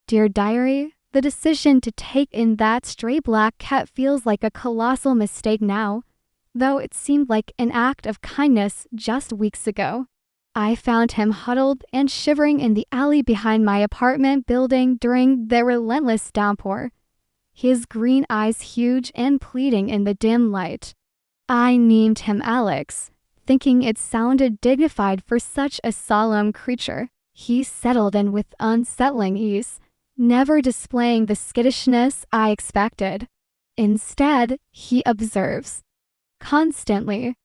Dear Diary, the decision to take in that stray black cat feels like a colossal mistake now, though it seemed like an act of kindness just weeks ago. I found him huddled and shivering in the alley behind my apartment building during the relentless downpour, his green eyes huge and pleading in the dim light. I named him Alex, thinking it sounded dignified for such a solemn creature. He settled in with unsettling ease, never displaying the skittishness I expected. Instead, he observes. Constantly.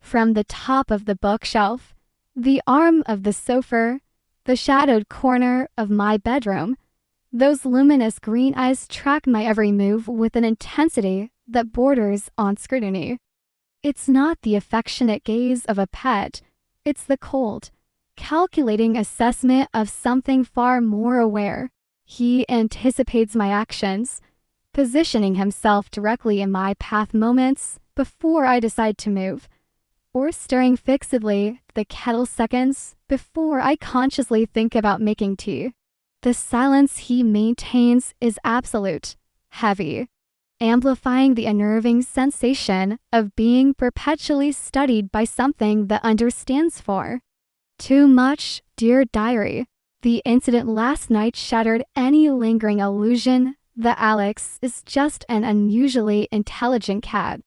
From the top of the bookshelf, the arm of the sofa, the shadowed corner of my bedroom, those luminous green eyes track my every move with an intensity that borders on scrutiny. It's not the affectionate gaze of a pet, it's the cold, calculating assessment of something far more aware. He anticipates my actions, positioning himself directly in my path moments before I decide to move, or staring fixedly at the kettle seconds before I consciously think about making tea. The silence he maintains is absolute, heavy, amplifying the unnerving sensation of being perpetually studied by something that understands for. Too much, dear diary. The incident last night shattered any lingering illusion that Alex is just an unusually intelligent cat.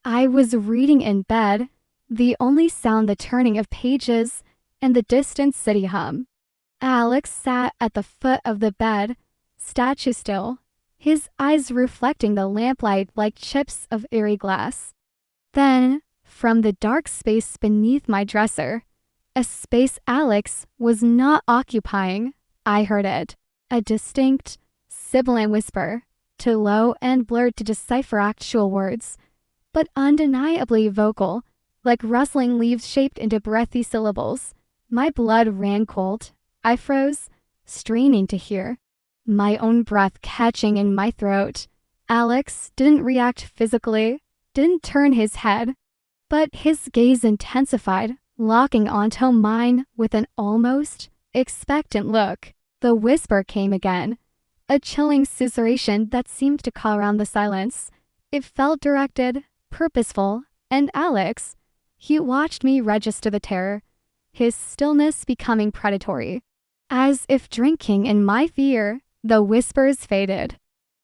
I was reading in bed, the only sound the turning of pages and the distant city hum. Alex sat at the foot of the bed, statue still, his eyes reflecting the lamplight like chips of airy glass. Then, from the dark space beneath my dresser, a space Alex was not occupying, I heard it, a distinct, sibilant whisper, too low and blurred to decipher actual words, but undeniably vocal, like rustling leaves shaped into breathy syllables. My blood ran cold. I froze, straining to hear, my own breath catching in my throat. Alex didn't react physically, didn't turn his head, but his gaze intensified, locking onto mine with an almost expectant look. The whisper came again, a chilling susurration that seemed to call around the silence. It felt directed, purposeful, and Alex, he watched me register the terror, his stillness becoming predatory. As if drinking in my fear, the whispers faded,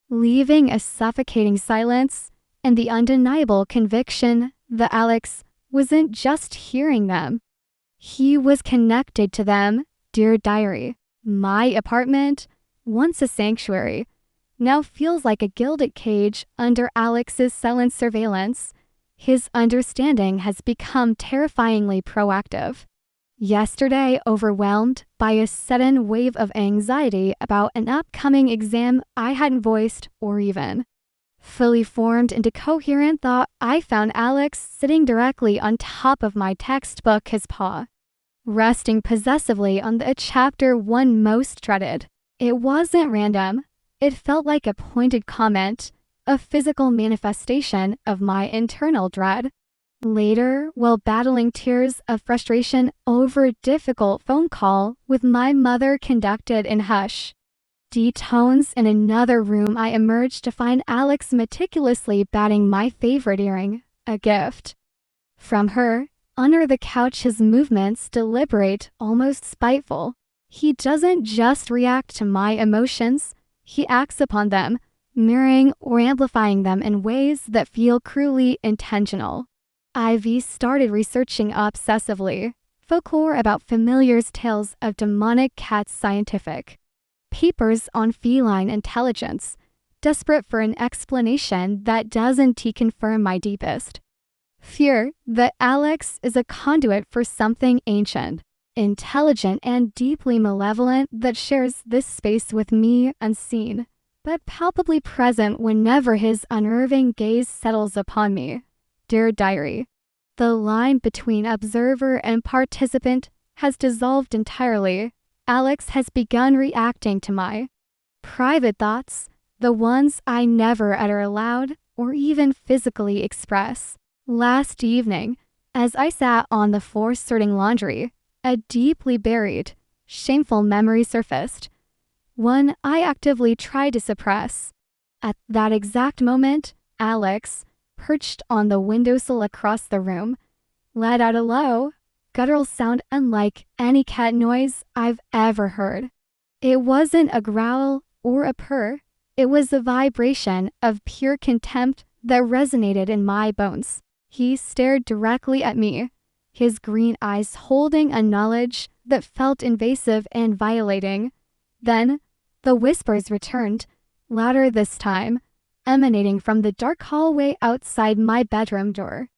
leaving a suffocating silence and the undeniable conviction that Alex wasn't just hearing them. He was connected to them, dear diary. My apartment, once a sanctuary, now feels like a gilded cage under Alex's silent surveillance. His understanding has become terrifyingly proactive. Yesterday, overwhelmed by a sudden wave of anxiety about an upcoming exam I hadn't voiced or even fully formed into coherent thought, I found Alex sitting directly on top of my textbook, his paw resting possessively on the chapter one most dreaded. It wasn't random. It felt like a pointed comment, a physical manifestation of my internal dread. Later, while battling tears of frustration over a difficult phone call with my mother conducted in hush tones in another room, I emerged to find Alex meticulously batting my favorite earring, a gift from her, under the couch, his movements deliberate, almost spiteful. He doesn't just react to my emotions, he acts upon them, mirroring or amplifying them in ways that feel cruelly intentional. Ivy started researching obsessively, folklore about familiars, tales of demonic cats, scientific papers on feline intelligence, desperate for an explanation that doesn't confirm my deepest fear that Alex is a conduit for something ancient, intelligent, and deeply malevolent that shares this space with me, unseen, but palpably present whenever his unnerving gaze settles upon me. Dear diary, the line between observer and participant has dissolved entirely. Alex has begun reacting to my private thoughts, the ones I never utter aloud or even physically express. Last evening, as I sat on the floor sorting laundry, a deeply buried, shameful memory surfaced. one I actively tried to suppress. At that exact moment, Alex, perched on the windowsill across the room, let out a low, guttural sound unlike any cat noise I've ever heard. It wasn't a growl or a purr. It was a vibration of pure contempt that resonated in my bones. He stared directly at me, his green eyes holding a knowledge that felt invasive and violating. Then, the whispers returned, louder this time, emanating from the dark hallway outside my bedroom door.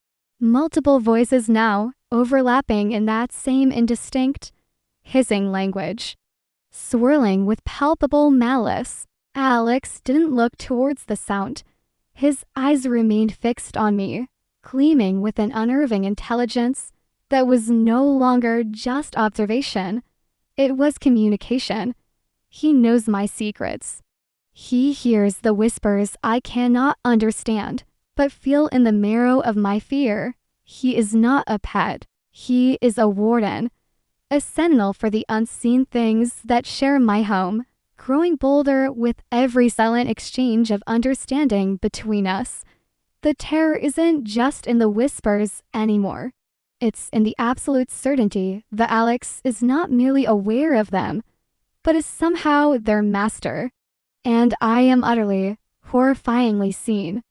Multiple voices now, overlapping in that same indistinct, hissing language. Swirling with palpable malice, Alex didn't look towards the sound. His eyes remained fixed on me, gleaming with an unnerving intelligence that was no longer just observation. It was communication. He knows my secrets. He hears the whispers I cannot understand, but feel in the marrow of my fear. He is not a pet. He is a warden, a sentinel for the unseen things that share my home, growing bolder with every silent exchange of understanding between us. The terror isn't just in the whispers anymore. It's in the absolute certainty that Alex is not merely aware of them, but is somehow their master. And I am utterly, horrifyingly seen.